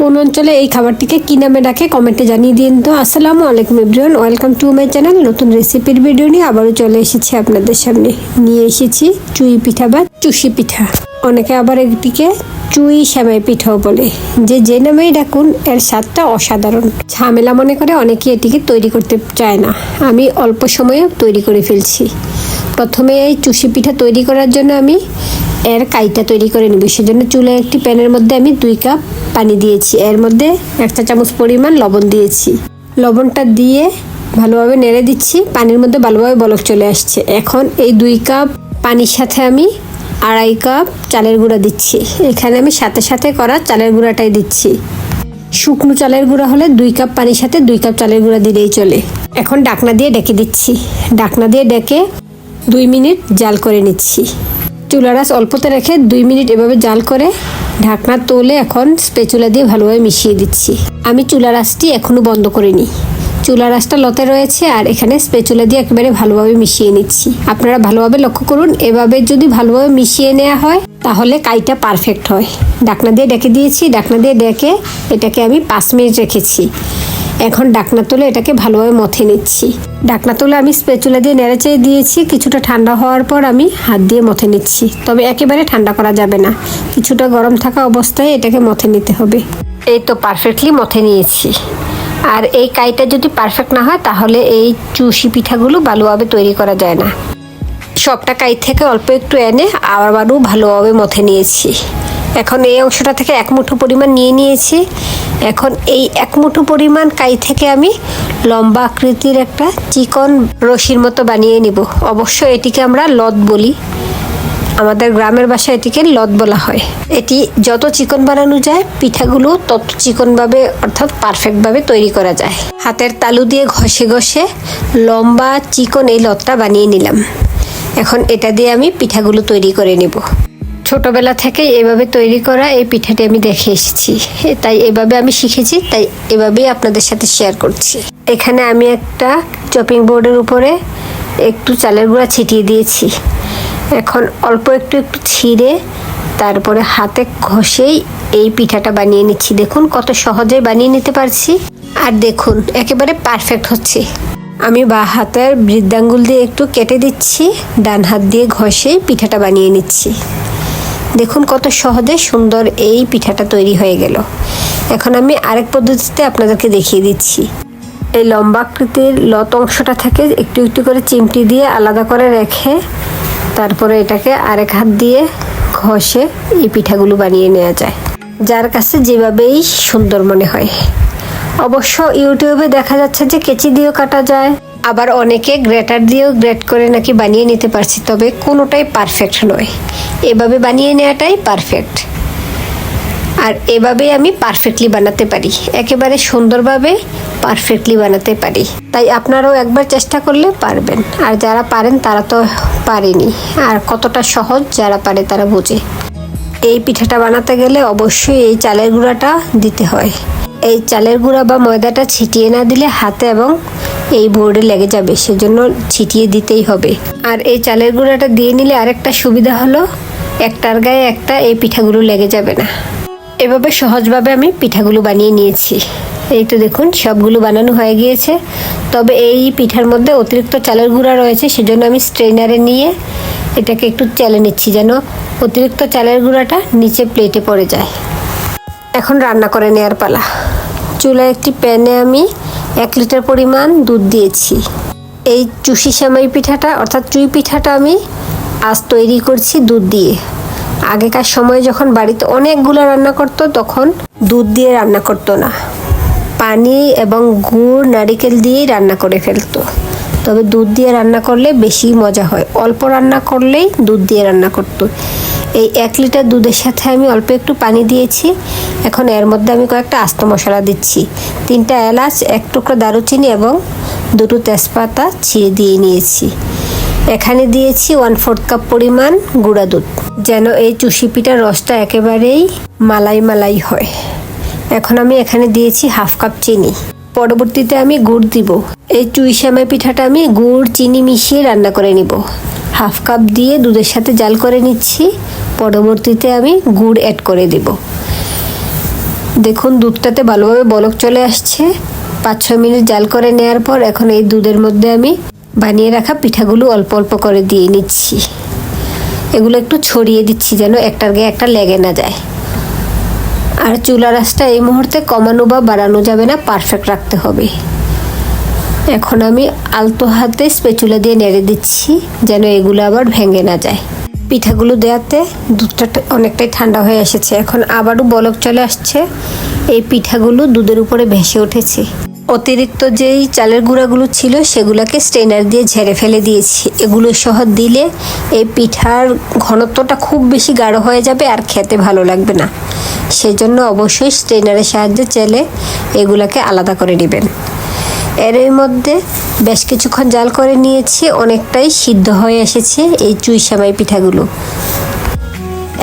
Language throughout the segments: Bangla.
কোন অঞ্চলে এই খাবারটিকে কি নামে ডাকে কমেন্টে জানিয়ে দিন তো। আসসালামু আলাইকুম everyone, welcome to my channel. নতুন রেসিপির ভিডিও নিয়ে আবারও চলে এসেছি আপনাদের সামনে। নিয়ে এসেছি চুই পিঠা বা চুষি পিঠা, অনেকে আবার এটিকে চুই সেমাই পিঠাও বলে। যে নামেই ডাকুন, এর স্বাদটা অসাধারণ। ঝামেলা মনে করে অনেকে এটিকে তৈরি করতে চায় না, আমি অল্প সময়ে তৈরি করে ফেলছি। প্রথমে এই চুষি পিঠা তৈরি করার জন্য আমি এর কাইটা তৈরি করে নেব। সেজন্য চুলায় একটি প্যানের মধ্যে আমি 2 কাপ পানি দিয়েছি, এর মধ্যে 1 চা চামচ পরিমাণ লবণ দিয়েছি। লবণটা দিয়ে ভালোভাবে নেড়ে দিচ্ছি। পানির মধ্যে ভালোভাবে বলক চলে আসছে। এখন এই 2 কাপ পানির সাথে আমি 2.5 কাপ চালের গুঁড়া দিচ্ছি। এখানে আমি সাথে সাথে করা চালের গুঁড়াটাই দিচ্ছি। শুকনো চালের গুঁড়া হলে 2 কাপ পানির সাথে 2 কাপ চালের গুঁড়া দিলেই চলে। এখন ঢাকনা দিয়ে ঢেকে দিচ্ছি। ঢাকনা দিয়ে ঢেকে 2 মিনিট জাল করে নিচ্ছি। চুলার আঁচ অল্পতে রেখে 2 মিনিট এভাবে জাল করে ঢাকনা তুলে এখন স্প্যাচুলা দিয়ে ভালোভাবে মিশিয়ে দিচ্ছি। আমি চুলার আঁচটি এখনো বন্ধ করিনি, চুলার আঁচটা লতে রয়েছে আর এখানে স্প্যাচুলা দিয়ে একেবারে ভালোভাবে মিশিয়ে নিচ্ছি। আপনারা ভালোভাবে লক্ষ্য করুন, এভাবে যদি ভালোভাবে মিশিয়ে নেওয়া হয় তাহলে কাইটা পারফেক্ট হয়। ঢাকনা দিয়ে ঢেকে দিয়েছি। ঢাকনা দিয়ে ঢেকে এটাকে আমি 5 মিনিট রেখেছি। এখন ঢাকনা তুলে এটাকে ভালোভাবে মথে নিচ্ছি। ঢাকনা তুলে আমি স্প্যাচুলা দিয়ে নেড়েচেড়ে দিয়েছি। কিছুটা ঠান্ডা হওয়ার পর আমি হাত দিয়ে মথে নিচ্ছি, তবে একেবারে ঠান্ডা করা যাবে না, কিছুটা গরম থাকা অবস্থায় এটাকে মথে নিতে হবে। এই তো পারফেক্টলি মথে নিয়েছি। আর এই কাইটা যদি পারফেক্ট না হয় তাহলে এই চুষি পিঠাগুলো ভালোভাবে তৈরি করা যায় না। সবটা কাই থেকে অল্প একটু এনে আবারও ভালোভাবে মথে নিয়েছি। এখন এই অংশটা থেকে 1 মুঠো পরিমাণ নিয়ে নিয়েছি। এখন এই 1 মুঠো পরিমাণ কাই থেকে আমি লম্বা আকৃতির একটা চিকন রশির মতো বানিয়ে নিব। অবশ্য এটিকে আমরা লদ বলি, আমাদের গ্রামের ভাষায় এটিকে লদ বলা হয়। এটি যত চিকন বানানো যায় পিঠাগুলো তত চিকনভাবে অর্থাৎ পারফেক্টভাবে তৈরি করা যায়। হাতের তালু দিয়ে ঘষে ঘষে লম্বা চিকন এই লদটা বানিয়ে নিলাম। এখন এটা দিয়ে আমি পিঠাগুলো তৈরি করে নেব। ছোটবেলা থেকে এভাবে তৈরি করা এই পিঠাটি আমি দেখে এসেছি, তাই এভাবে আমি শিখেছি, তাই এভাবেই আপনাদের সাথে শেয়ার করছি। এখানে আমি একটা চপিং বোর্ডের উপরে একটু চালের গুঁড়া ছিটিয়ে দিয়েছি। এখন অল্প একটু ছিঁড়ে তারপরে হাতে ঘষেই এই পিঠাটা বানিয়ে নিচ্ছি। দেখুন কত সহজেই বানিয়ে নিতে পারছি। আর দেখুন একেবারে পারফেক্ট হচ্ছে। আমি বাঁ হাতের বৃদ্ধাঙ্গুল দিয়ে একটু কেটে দিচ্ছি, ডান হাত দিয়ে ঘষেই পিঠাটা বানিয়ে নিচ্ছি। দেখুন কত সহজে সুন্দর এই পিঠাটা তৈরি হয়ে গেল। এখন আমি আরেক পদ্ধতিতে আপনাদেরকে দেখিয়ে দিচ্ছি। এই লম্বা আকৃতির লত অংশটা থেকে একটু একটু করে চিমটি দিয়ে আলাদা করে রেখে তারপরে এটাকে আরেক হাত দিয়ে ঘষে এই পিঠাগুলো বানিয়ে নেওয়া যায়, যার কাছে যেভাবেই সুন্দর মনে হয়। অবশ্য ইউটিউবে দেখা যাচ্ছে যে কেচি দিয়েও কাটা যায়, আবার অনেকে গ্রেটার দিয়েও গ্রেট করে নাকি বানিয়ে নিতে পারছে, তবে কোনোটাই পারফেক্ট নয়। এভাবে বানিয়ে নেওয়াটাই পারফেক্ট। আর এভাবেই আমি পারফেক্টলি বানাতে পারি, একেবারে সুন্দরভাবে পারফেক্টলি বানাতে পারি। তাই আপনারাও একবার চেষ্টা করলে পারবেন। আর যারা পারেন তারা তো পারেনি, আর কতটা সহজ যারা পারে তারা বোঝে। এই পিঠাটা বানাতে গেলে অবশ্যই এই চালের গুঁড়াটা দিতে হয়। এই চালের গুঁড়া বা ময়দাটা ছিটিয়ে না দিলে হাতে এবং এই বোর্ডে লেগে যাবে, সেজন্য ছিটিয়ে দিতেই হবে। আর এই চালের গুঁড়াটা দিয়ে নিলে আরেকটা সুবিধা হলো একটার গায়ে একটা এই পিঠাগুলো লেগে যাবে না। এভাবে সহজভাবে আমি পিঠাগুলো বানিয়ে নিয়েছি। এই তো দেখুন সবগুলো বানানো হয়ে গিয়েছে। তবে এই পিঠার মধ্যে অতিরিক্ত চালের গুঁড়া রয়েছে, সেজন্য আমি স্ট্রেনারে নিয়ে এটাকে একটু চেলে নিচ্ছি যেন অতিরিক্ত চালের গুঁড়াটা নিচে প্লেটে পড়ে যায়। এখন রান্না করে নেওয়ার পালা। চুলায় একটি প্যানে আমি 1 লিটার পরিমাণ দুধ দিয়েছি। এই চুষি সেমাই পিঠাটা অর্থাৎ চুই পিঠাটা আমি আজ তৈরি করছি দুধ দিয়ে। আগেকার সময় যখন বাড়িতে অনেকগুলো রান্না করতো তখন দুধ দিয়ে রান্না করতো না, পানি এবং গুড় নারিকেল দিয়েই রান্না করে ফেলতো। তবে দুধ দিয়ে রান্না করলে বেশি মজা হয়, অল্প রান্না করলেই দুধ দিয়ে রান্না করতো। এই 1 লিটার দুধের সাথে আমি অল্প একটু পানি দিয়েছি। এখন এর মধ্যে আমি কয়েকটা আস্ত মশলা দিচ্ছি। 3টা এলাচ, 1 টুকরো দারুচিনি এবং 2টো তেজপাতা ছিঁড়ে দিয়ে নিয়েছি। এখানে দিয়েছি 1/4 কাপ পরিমাণ গুঁড়া দুধ, যেন এই চুষি পিঠার রসটা একেবারেই মালাই মালাই হয়। এখন আমি এখানে দিয়েছি 1/2 কাপ চিনি। পরবর্তীতে আমি গুড় দিব। এই চুই সেমাই পিঠাটা আমি গুড় চিনি মিশিয়ে রান্না করে নিব। 1/2 কাপ দিয়ে দুধের সাথে জাল করে নিচ্ছি। পরবর্তীতে আমি গুড় অ্যাড করে দেব। দেখুন দুধটাতে ভালোভাবে বলক চলে আসছে। 5-6 মিনিট জাল করে নেওয়ার পর এখন এই দুধের মধ্যে আমি বানিয়ে রাখা পিঠাগুলো অল্প অল্প করে দিয়ে নিচ্ছি। এগুলো একটু ছড়িয়ে দিচ্ছি যেন একটার গায়ে একটা লেগে না যায়। আর চুলার আঁচটা এই মুহূর্তে কমানো বা বাড়ানো যাবে না, পারফেক্ট রাখতে হবে। এখন আমি আলতো হাতে স্প্যাচুলা দিয়ে নেড়ে দিচ্ছি যেন এগুলো আবার ভেঙে না যায়। পিঠাগুলো দেওয়াতে দুধটা অনেকটাই ঠান্ডা হয়ে এসেছে। এখন আবারও বলক চলে আসছে। এই পিঠাগুলো দুধের উপরে ভেসে উঠেছে। অতিরিক্ত যেই চালের গুঁড়াগুলো ছিল সেগুলোকে স্ট্রেনার দিয়ে ঝেড়ে ফেলে দিয়েছি। এগুলো সহ দিলে এই পিঠার ঘনত্বটা খুব বেশি গাঢ় হয়ে যাবে আর খেতে ভালো লাগবে না। সেজন্য অবশ্যই স্ট্রেনারের সাহায্যে চেলে এগুলোকে আলাদা করে নেবেন। এর মধ্যে বেশ কিছুক্ষণ জাল করে নিয়েছি, অনেকটাই সিদ্ধ হয়ে এসেছে এই চুই সেমাই পিঠাগুলো।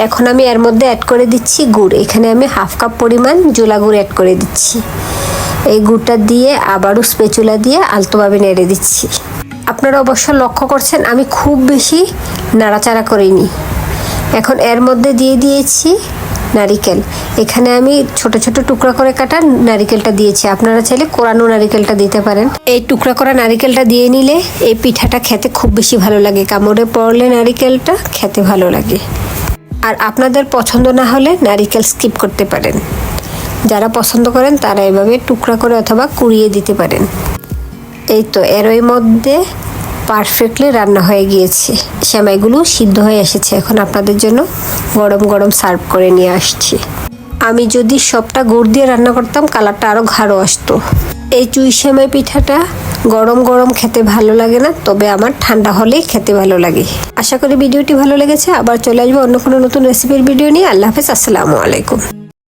এখন আমি এর মধ্যে অ্যাড করে দিচ্ছি গুড়। এখানে আমি 1/2 কাপ পরিমাণ জোলা গুড় অ্যাড করে দিচ্ছি। এই গুড়টা দিয়ে আবারও স্প্যাচুলা দিয়ে আলতোভাবে নেড়ে দিচ্ছি। আপনারা অবশ্য লক্ষ্য করছেন আমি খুব বেশি নাড়াচাড়া করিনি। এখন এর মধ্যে দিয়ে দিয়েছি নারিকেল। এখানে আমি ছোট ছোট টুকরা করে কাটা নারিকেলটা দিয়েছি। আপনারা চাইলে কোরানো নারিকেলটা দিতে পারেন। এই টুকরা করা নারিকেলটা দিয়ে নিলে এই পিঠাটা খেতে খুব বেশি ভালো লাগে। কামড়ে পড়লে নারিকেলটা খেতে ভালো লাগে। আর আপনাদের পছন্দ না হলে নারিকেল স্কিপ করতে পারেন। যারা পছন্দ করেন তারা এভাবে টুকরা করে অথবা কুড়িয়ে দিতে পারেন। এই তো এরই মধ্যে পারফেক্টলি রান্না হয়ে গিয়েছে। সেমাইগুলো সিদ্ধ হয়ে এসেছে। এখন আপনাদের জন্য গরম গরম সার্ভ করে নিয়ে আসছি। আমি যদি সবটা গুড় দিয়ে রান্না করতাম কালারটা আরও গাঢ় আসতো। এই চুই সেমাই পিঠাটা গরম গরম খেতে ভালো লাগে না, তবে আমার ঠান্ডা হলেই খেতে ভালো লাগে। আশা করি ভিডিওটি ভালো লেগেছে। আবার চলে আসবো অন্য কোনো নতুন রেসিপির ভিডিও নিয়ে। আল্লাহ হাফেজ, আসসালামু আলাইকুম।